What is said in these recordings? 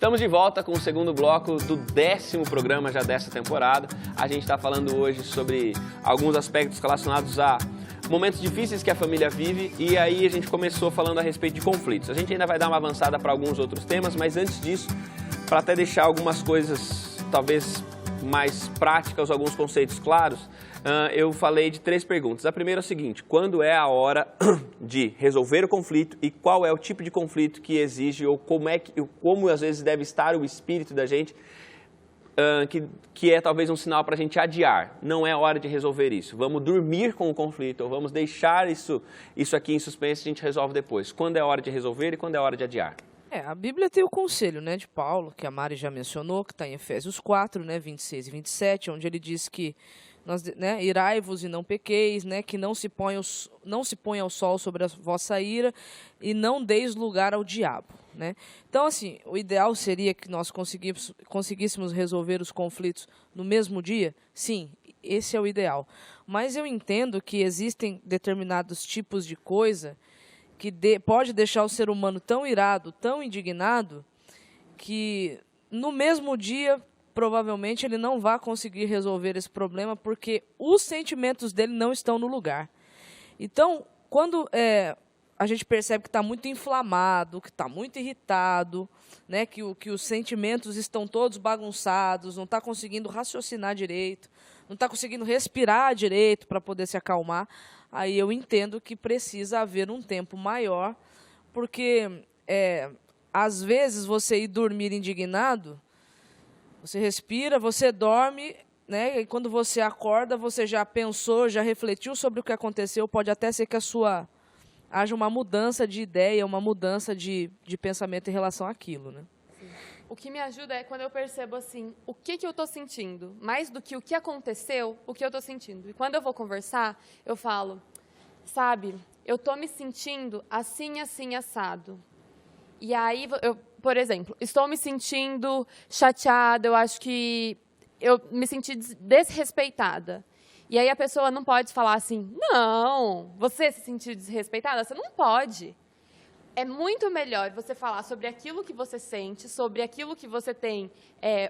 Estamos de volta com o segundo bloco do 10º programa já dessa temporada. A gente está falando hoje sobre alguns aspectos relacionados a momentos difíceis que a família vive e aí a gente começou falando a respeito de conflitos. A gente ainda vai dar uma avançada para alguns outros temas, mas antes disso, para até deixar algumas coisas talvez mais práticas, alguns conceitos claros, eu falei de 3 perguntas. A primeira é o seguinte: quando é a hora de resolver o conflito e qual é o tipo de conflito que exige ou como às vezes deve estar o espírito da gente, que é talvez um sinal para a gente adiar. Não é hora de resolver isso. Vamos dormir com o conflito ou vamos deixar isso aqui em suspense e a gente resolve depois. Quando é hora de resolver e quando é hora de adiar? A Bíblia tem o conselho, de Paulo, que a Mari já mencionou, que está em Efésios 4, 26 e 27, onde ele diz que irai-vos e não pequeis, que não se ponha o sol sobre a vossa ira e não deis lugar ao diabo. Então, assim, o ideal seria que nós conseguíssemos resolver os conflitos no mesmo dia? Sim, esse é o ideal. Mas eu entendo que existem determinados tipos de coisa que pode deixar o ser humano tão irado, tão indignado, que no mesmo dia, provavelmente, ele não vai conseguir resolver esse problema, porque os sentimentos dele não estão no lugar. Então, quando a gente percebe que está muito inflamado, que está muito irritado, que os sentimentos estão todos bagunçados, não está conseguindo raciocinar direito, não está conseguindo respirar direito para poder se acalmar, aí eu entendo que precisa haver um tempo maior, porque às vezes você ir dormir indignado, você respira, você dorme, e quando você acorda, você já pensou, já refletiu sobre o que aconteceu, pode até ser que haja uma mudança de ideia, uma mudança de pensamento em relação àquilo. O que me ajuda é quando eu percebo assim, o que eu estou sentindo, mais do que o que aconteceu, o que eu estou sentindo. E quando eu vou conversar, eu falo, sabe, eu estou me sentindo assim, assim, assado. E aí, por exemplo, estou me sentindo chateada, eu acho que eu me senti desrespeitada. E aí a pessoa não pode falar assim, não, você se sentiu desrespeitada? Você não pode. É muito melhor você falar sobre aquilo que você sente, sobre aquilo que você tem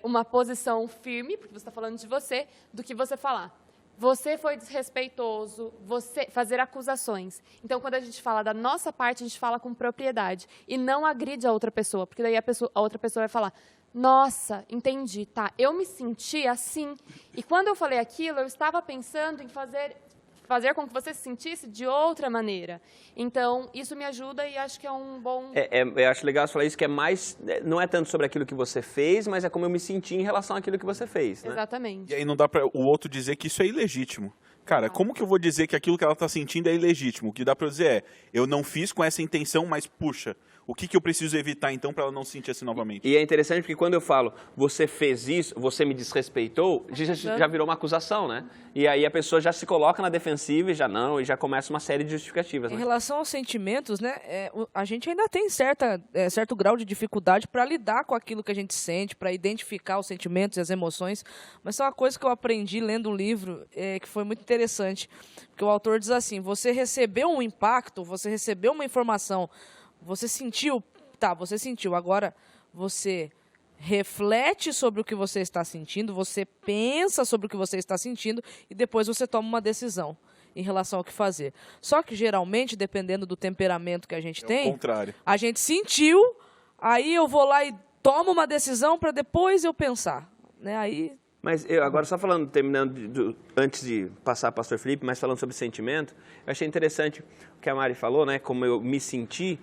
uma posição firme, porque você está falando de você, do que você falar. Você foi desrespeitoso, você fazer acusações. Então, quando a gente fala da nossa parte, a gente fala com propriedade e não agride a outra pessoa, porque daí a outra pessoa vai falar, nossa, entendi, tá, eu me senti assim, e quando eu falei aquilo, eu estava pensando em fazer com que você se sentisse de outra maneira. Então, isso me ajuda e acho que é um bom... Eu acho legal você falar isso, que é mais... Não é tanto sobre aquilo que você fez, mas é como eu me senti em relação àquilo que você fez. Exatamente. E aí não dá para o outro dizer que isso é ilegítimo. Cara, como que eu vou dizer que aquilo que ela está sentindo é ilegítimo? O que dá para eu dizer eu não fiz com essa intenção, mas, puxa, o que eu preciso evitar, então, para ela não se sentir assim novamente? E é interessante porque quando eu falo, você fez isso, você me desrespeitou, já virou uma acusação, E aí a pessoa já se coloca na defensiva e já começa uma série de justificativas. Em relação aos sentimentos, a gente ainda tem certo grau de dificuldade para lidar com aquilo que a gente sente, para identificar os sentimentos e as emoções, mas é uma coisa que eu aprendi lendo um livro que foi muito interessante, porque o autor diz assim, você recebeu um impacto, você recebeu uma informação, você sentiu, agora você reflete sobre o que você está sentindo, você pensa sobre o que você está sentindo e depois você toma uma decisão em relação ao que fazer. Só que, geralmente, dependendo do temperamento que a gente tem, o contrário. A gente sentiu, aí eu vou lá e tomo uma decisão para depois eu pensar. Mas eu agora só falando, terminando, antes de passar para o pastor Felipe, mas falando sobre sentimento, eu achei interessante o que a Mari falou, como eu me senti,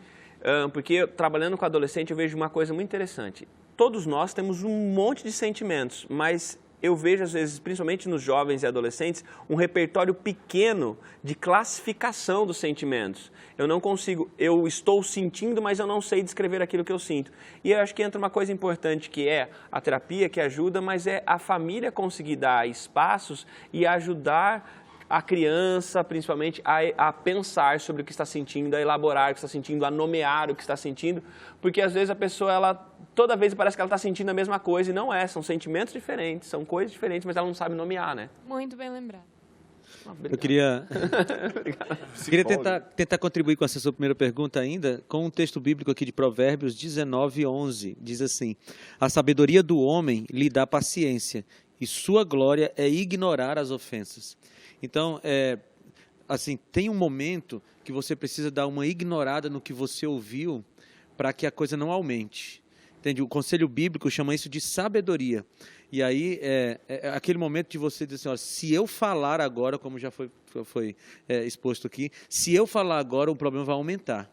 porque trabalhando com adolescente eu vejo uma coisa muito interessante. Todos nós temos um monte de sentimentos, mas eu vejo, às vezes, principalmente nos jovens e adolescentes, um repertório pequeno de classificação dos sentimentos. Eu estou sentindo, mas eu não sei descrever aquilo que eu sinto. E eu acho que entra uma coisa importante, que é a terapia que ajuda, mas é a família conseguir dar espaços e ajudar a criança, principalmente, a pensar sobre o que está sentindo, a elaborar o que está sentindo, a nomear o que está sentindo, porque às vezes a pessoa, toda vez parece que ela está sentindo a mesma coisa e não é, são sentimentos diferentes, são coisas diferentes, mas ela não sabe nomear, Muito bem lembrado. Eu queria tentar contribuir com essa sua primeira pergunta ainda, com um texto bíblico aqui de Provérbios 19:11. Diz assim: a sabedoria do homem lhe dá paciência, e sua glória é ignorar as ofensas. Então, assim, tem um momento que você precisa dar uma ignorada no que você ouviu para que a coisa não aumente. Entende? O conselho bíblico chama isso de sabedoria. E aí, é aquele momento de você dizer assim, ó, se eu falar agora, como já foi exposto aqui, se eu falar agora, o problema vai aumentar.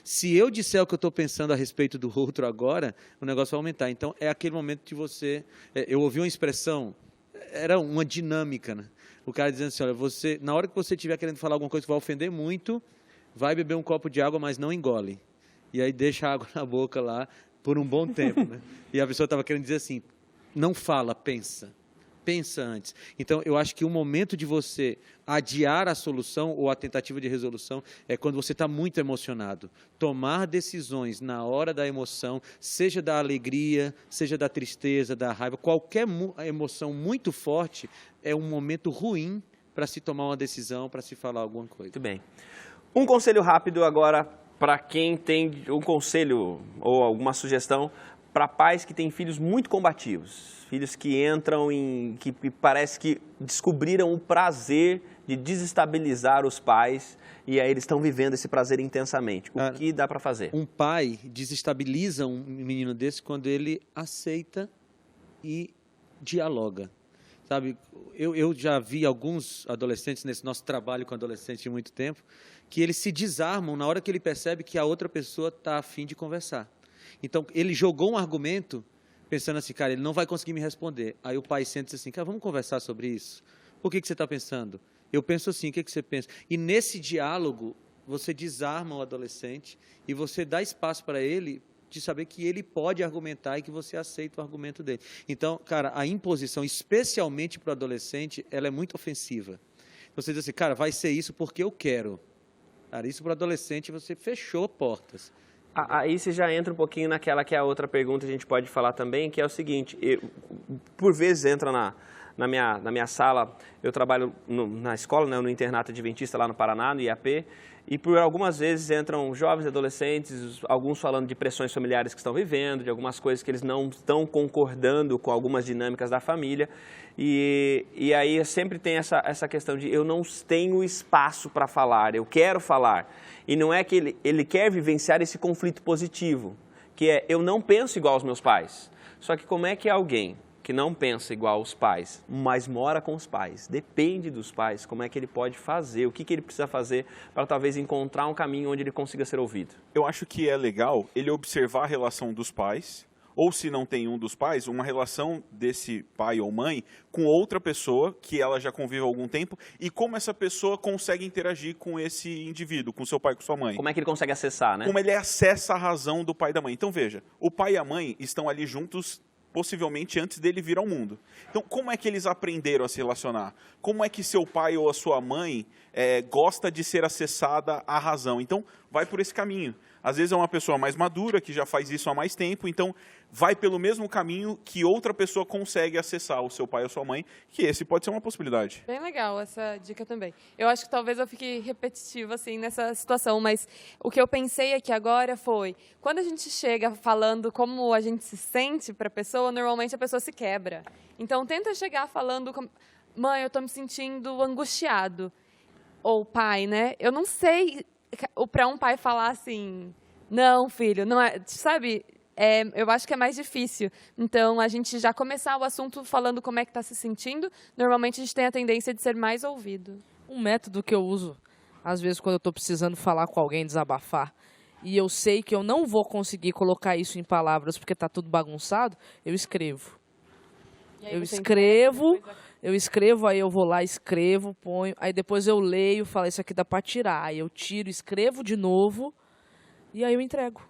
Se eu disser o que eu estou pensando a respeito do outro agora, o negócio vai aumentar. Então, é aquele momento de você... eu ouvi uma expressão, era uma dinâmica, né? O cara dizendo assim, olha, você, na hora que você estiver querendo falar alguma coisa que vai ofender muito, vai beber um copo de água, mas não engole. E aí deixa a água na boca lá por um bom tempo, né? E a pessoa estava querendo dizer assim, não fala, pensa. Pensa antes. Então, eu acho que o momento de você adiar a solução ou a tentativa de resolução é quando você está muito emocionado. Tomar decisões na hora da emoção, seja da alegria, seja da tristeza, da raiva, qualquer emoção muito forte é um momento ruim para se tomar uma decisão, para se falar alguma coisa. Muito bem. Um conselho rápido agora para quem tem um conselho ou alguma sugestão para pais que têm filhos muito combativos, filhos que entram que parece que descobriram o prazer de desestabilizar os pais e aí eles estão vivendo esse prazer intensamente. O que dá para fazer? Um pai desestabiliza um menino desse quando ele aceita e dialoga. Sabe, eu já vi alguns adolescentes nesse nosso trabalho com adolescentes de muito tempo, que eles se desarmam na hora que ele percebe que a outra pessoa está a fim de conversar. Então, ele jogou um argumento pensando assim, cara, ele não vai conseguir me responder. Aí o pai sente assim, cara, vamos conversar sobre isso? Por que você está pensando? Eu penso assim, o que você pensa? E nesse diálogo, você desarma o adolescente e você dá espaço para ele de saber que ele pode argumentar e que você aceita o argumento dele. Então, cara, a imposição, especialmente para o adolescente, ela é muito ofensiva. Você diz assim, cara, vai ser isso porque eu quero. Cara, isso para o adolescente, você fechou portas. Aí você já entra um pouquinho naquela que é a outra pergunta que a gente pode falar também, que é o seguinte, por vezes entra na minha sala, eu trabalho na escola, né, no internato adventista lá no Paraná, no IAP, e por algumas vezes entram jovens adolescentes, alguns falando de pressões familiares que estão vivendo, de algumas coisas que eles não estão concordando com algumas dinâmicas da família, e aí sempre tem essa questão de eu não tenho espaço para falar, eu quero falar. E não é que ele quer vivenciar esse conflito positivo, que é eu não penso igual aos meus pais. Só que como é que alguém que não pensa igual aos pais, mas mora com os pais, depende dos pais, como é que ele pode fazer, o que ele precisa fazer para talvez encontrar um caminho onde ele consiga ser ouvido? Eu acho que é legal ele observar a relação dos pais, ou se não tem um dos pais, uma relação desse pai ou mãe com outra pessoa que ela já convive há algum tempo e como essa pessoa consegue interagir com esse indivíduo, com seu pai, com sua mãe. Como é que ele consegue acessar, né? Como ele acessa a razão do pai e da mãe. Então veja, o pai e a mãe estão ali juntos possivelmente antes dele vir ao mundo. Então, como é que eles aprenderam a se relacionar? Como é que seu pai ou a sua mãe gosta de ser acessada a razão? Então, vai por esse caminho. Às vezes é uma pessoa mais madura, que já faz isso há mais tempo, então vai pelo mesmo caminho que outra pessoa consegue acessar o seu pai ou sua mãe, que esse pode ser uma possibilidade. Bem legal essa dica também. Eu acho que talvez eu fique repetitiva assim nessa situação, mas o que eu pensei aqui agora foi, quando a gente chega falando como a gente se sente para a pessoa, normalmente a pessoa se quebra. Então tenta chegar falando, mãe, eu estou me sentindo angustiado. Ou pai, né? Eu não sei para um pai falar assim, não, filho, não é, sabe? Eu acho que é mais difícil. Então, a gente já começar o assunto falando como é que está se sentindo, normalmente a gente tem a tendência de ser mais ouvido. Um método que eu uso, às vezes, quando eu estou precisando falar com alguém, desabafar, e eu sei que eu não vou conseguir colocar isso em palavras porque está tudo bagunçado, eu escrevo. Eu escrevo, aí eu vou lá, escrevo, ponho, aí depois eu leio, falo, isso aqui dá para tirar. Aí eu tiro, escrevo de novo, e aí eu entrego.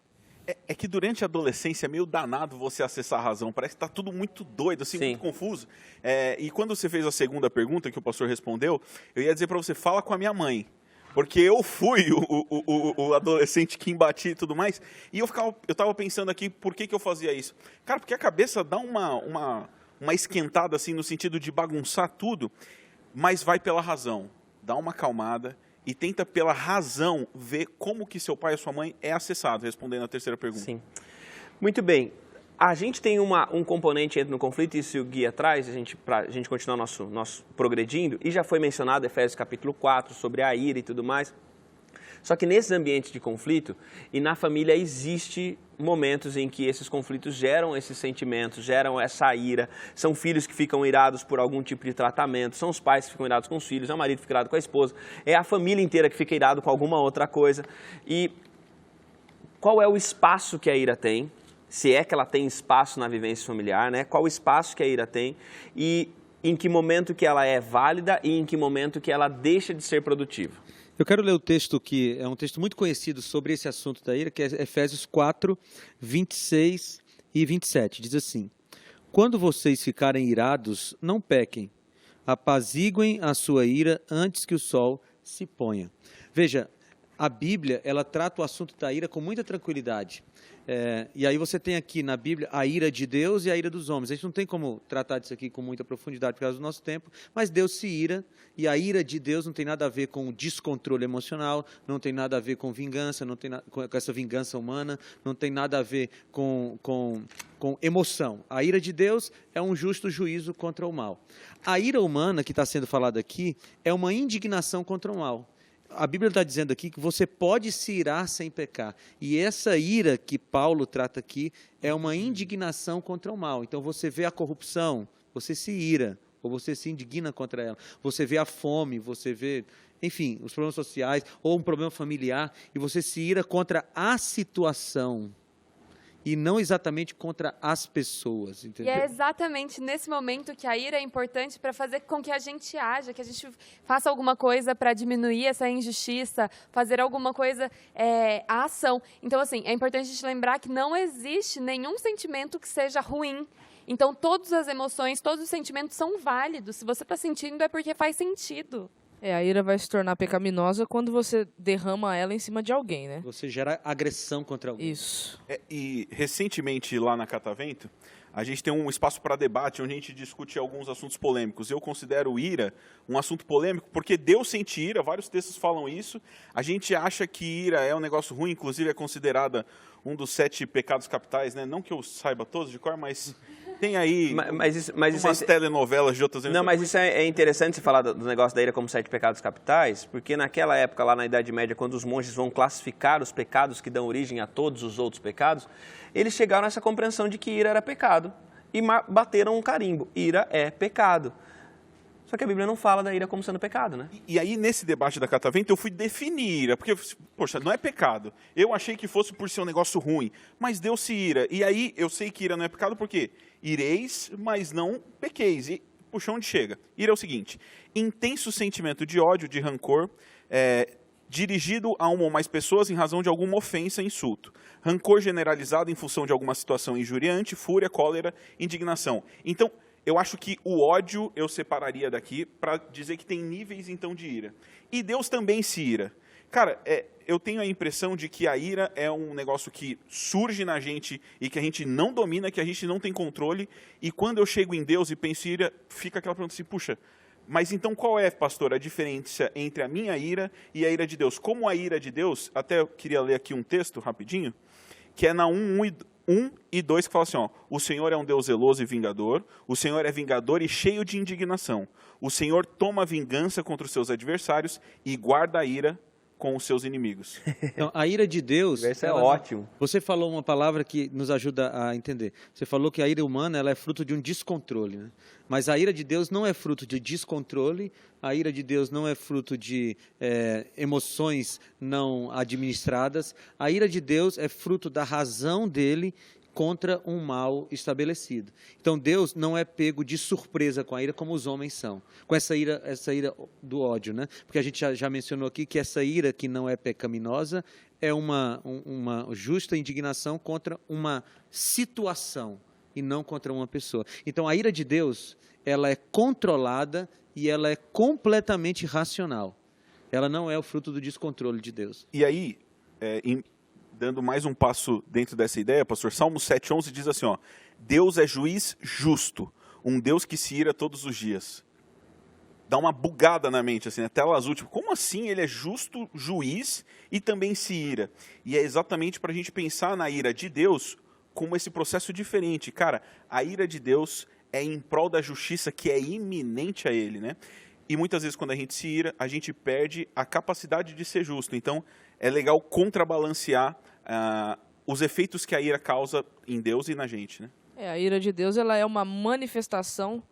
É que durante a adolescência é meio danado você acessar a razão. Parece que está tudo muito doido, assim, muito confuso. E quando você fez a segunda pergunta que o pastor respondeu, eu ia dizer para você, fala com a minha mãe. Porque eu fui o adolescente que embatia e tudo mais. E eu estava pensando aqui, por que eu fazia isso? Cara, porque a cabeça dá uma esquentada, assim, no sentido de bagunçar tudo, mas vai pela razão. dá uma acalmada e tenta, pela razão, ver como que seu pai ou sua mãe é acessado, respondendo a terceira pergunta. Sim. Muito bem. A gente tem um componente que entra no conflito, e isso o guia traz, para a gente continuar nosso progredindo, e já foi mencionado Efésios capítulo 4, sobre a ira e tudo mais. Só que nesses ambientes de conflito, e na família existe momentos em que esses conflitos geram esses sentimentos, geram essa ira. São filhos que ficam irados por algum tipo de tratamento, são os pais que ficam irados com os filhos, é o marido que fica irado com a esposa, é a família inteira que fica irado com alguma outra coisa. E qual é o espaço que a ira tem? Se é que ela tem espaço na vivência familiar, né? Qual o espaço que a ira tem e em que momento que ela é válida e em que momento que ela deixa de ser produtiva. Eu quero ler o texto que é um texto muito conhecido sobre esse assunto da ira, que é Efésios 4, 26 e 27. Diz assim: quando vocês ficarem irados, não pequem, apaziguem a sua ira antes que o sol se ponha. Veja, a Bíblia, ela trata o assunto da ira com muita tranquilidade. E aí você tem aqui na Bíblia a ira de Deus e a ira dos homens. A gente não tem como tratar disso aqui com muita profundidade por causa do nosso tempo, mas Deus se ira, e a ira de Deus não tem nada a ver com descontrole emocional, não tem nada a ver com vingança, não tem com essa vingança humana, não tem nada a ver com emoção. A ira de Deus é um justo juízo contra o mal. A ira humana que está sendo falada aqui é uma indignação contra o mal. A Bíblia está dizendo aqui que você pode se irar sem pecar. E essa ira que Paulo trata aqui é uma indignação contra o mal. Então você vê a corrupção, você se ira, ou você se indigna contra ela. Você vê a fome, você vê, enfim, os problemas sociais, ou um problema familiar, e você se ira contra a situação. E não exatamente contra as pessoas, entendeu? E é exatamente nesse momento que a ira é importante para fazer com que a gente haja, que a gente faça alguma coisa para diminuir essa injustiça, fazer alguma coisa, a ação. Então, assim, é importante a gente lembrar que não existe nenhum sentimento que seja ruim. Então, todas as emoções, todos os sentimentos são válidos. Se você está sentindo, é porque faz sentido. A ira vai se tornar pecaminosa quando você derrama ela em cima de alguém, né? Você gera agressão contra alguém. Isso. E recentemente lá na Catavento, a gente tem um espaço para debate onde a gente discute alguns assuntos polêmicos. Eu considero ira um assunto polêmico porque Deus sente ira, vários textos falam isso. A gente acha que ira é um negócio ruim, inclusive é considerada um dos 7 pecados capitais, né? Não que eu saiba todos de cor, mas tem aí umas telenovelas de outras... Não, mas isso é interessante você falar do negócio da ira como 7 pecados capitais, porque naquela época, lá na Idade Média, quando os monges vão classificar os pecados que dão origem a todos os outros pecados, eles chegaram a essa compreensão de que ira era pecado e bateram um carimbo. Ira é pecado. Só que a Bíblia não fala da ira como sendo pecado, né? E aí, nesse debate da Catavento, eu fui definir ira, porque, poxa, não é pecado. Eu achei que fosse por ser um negócio ruim, mas Deus se ira. E aí, eu sei que ira não é pecado porque ireis, mas não pequeis. E, puxa, onde chega? Ira é o seguinte: intenso sentimento de ódio, de rancor, dirigido a uma ou mais pessoas em razão de alguma ofensa, insulto. Rancor generalizado em função de alguma situação injuriante, fúria, cólera, indignação. Então, eu acho que o ódio eu separaria daqui para dizer que tem níveis, então, de ira. E Deus também se ira. Cara, eu tenho a impressão de que a ira é um negócio que surge na gente e que a gente não domina, que a gente não tem controle. E quando eu chego em Deus e penso em ira, fica aquela pergunta assim, puxa, mas então qual é, pastor, a diferença entre a minha ira e a ira de Deus? Como a ira de Deus, até eu queria ler aqui um texto rapidinho, que é Naum 1 e 2, que fala assim, ó, o Senhor é um Deus zeloso e vingador, o Senhor é vingador e cheio de indignação. O Senhor toma vingança contra os seus adversários e guarda a ira com os seus inimigos. Então, a ira de Deus... Isso é ótimo. Você falou uma palavra que nos ajuda a entender. Você falou que a ira humana ela é fruto de um descontrole, né? Mas a ira de Deus não é fruto de descontrole, a ira de Deus não é fruto de emoções não administradas. A ira de Deus é fruto da razão dele contra um mal estabelecido. Então Deus não é pego de surpresa com a ira como os homens são, com essa ira do ódio, né? Porque a gente já mencionou aqui que essa ira que não é pecaminosa é uma justa indignação contra uma situação e não contra uma pessoa. Então a ira de Deus, ela é controlada e ela é completamente racional. Ela não é o fruto do descontrole de Deus. E aí, dando mais um passo dentro dessa ideia, pastor, Salmo 7:11 diz assim, ó, Deus é juiz justo, um Deus que se ira todos os dias. dá uma bugada na mente, assim, né? Tela azul, tipo, como assim ele é justo juiz e também se ira? E é exatamente para a gente pensar na ira de Deus como esse processo diferente. Cara, a ira de Deus é em prol da justiça que é iminente a ele, né? E muitas vezes quando a gente se ira, a gente perde a capacidade de ser justo. Então, é legal contrabalancear os efeitos que a ira causa em Deus e na gente, né? A ira de Deus, ela é uma manifestação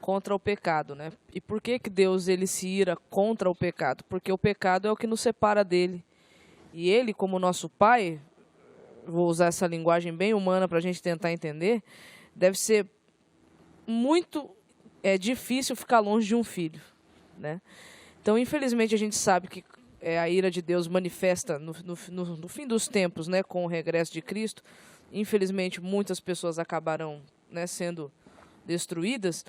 contra o pecado, né? E por que Deus ele se ira contra o pecado? Porque o pecado é o que nos separa dele. E ele, como nosso pai, vou usar essa linguagem bem humana para a gente tentar entender, deve ser muito difícil ficar longe de um filho, né? Então, infelizmente, a gente sabe que a ira de Deus manifesta no fim dos tempos, né, com o regresso de Cristo. Infelizmente, muitas pessoas acabarão, né, sendo destruídas.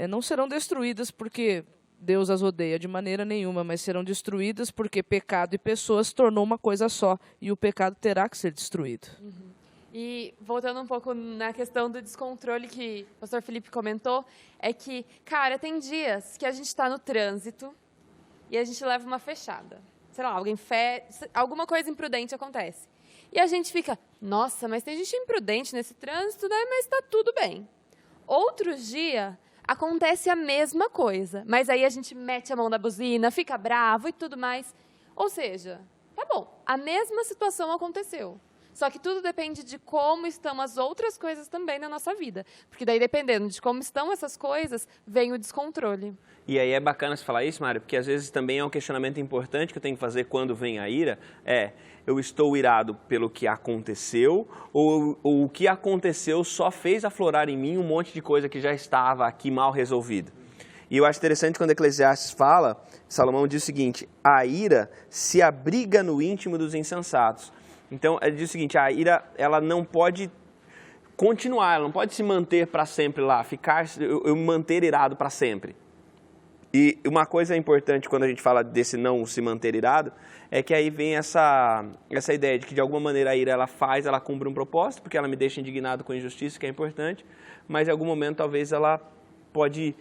Não serão destruídas porque Deus as odeia de maneira nenhuma, mas serão destruídas porque pecado e pessoas se tornou uma coisa só, e o pecado terá que ser destruído. E voltando um pouco na questão do descontrole que o pastor Felipe comentou, é que, cara, tem dias que a gente está no trânsito e a gente leva uma fechada. Sei lá, alguma coisa imprudente acontece. E a gente fica, nossa, mas tem gente imprudente nesse trânsito, né? Mas está tudo bem. Outros dias acontece a mesma coisa, mas aí a gente mete a mão na buzina, fica bravo e tudo mais. Ou seja, tá bom, a mesma situação aconteceu. Só que tudo depende de como estão as outras coisas também na nossa vida. Porque daí, dependendo de como estão essas coisas, vem o descontrole. E aí é bacana você falar isso, Mário, porque às vezes também é um questionamento importante que eu tenho que fazer quando vem a ira, eu estou irado pelo que aconteceu, ou o que aconteceu só fez aflorar em mim um monte de coisa que já estava aqui mal resolvida. E eu acho interessante quando Eclesiastes fala, Salomão diz o seguinte, a ira se abriga no íntimo dos insensatos. Então, ele diz o seguinte, a ira, ela não pode continuar, ela não pode se manter para sempre lá, eu manter irado para sempre. E uma coisa importante quando a gente fala desse não se manter irado, é que aí vem essa ideia de que de alguma maneira a ira ela cumpre um propósito, porque ela me deixa indignado com a injustiça, que é importante, mas em algum momento talvez ela pode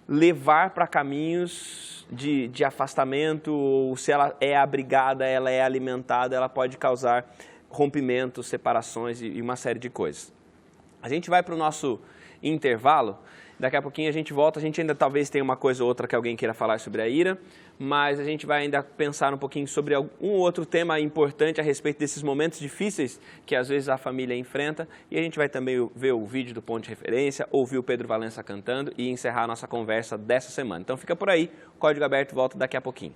levar para caminhos de afastamento, ou se ela é abrigada, ela é alimentada, ela pode causar rompimentos, separações e uma série de coisas. A gente vai para o nosso intervalo, daqui a pouquinho a gente volta, a gente ainda talvez tenha uma coisa ou outra que alguém queira falar sobre a ira, mas a gente vai ainda pensar um pouquinho sobre um outro tema importante a respeito desses momentos difíceis que às vezes a família enfrenta, e a gente vai também ver o vídeo do Ponto de Referência, ouvir o Pedro Valença cantando e encerrar a nossa conversa dessa semana. Então fica por aí, Código Aberto volta daqui a pouquinho.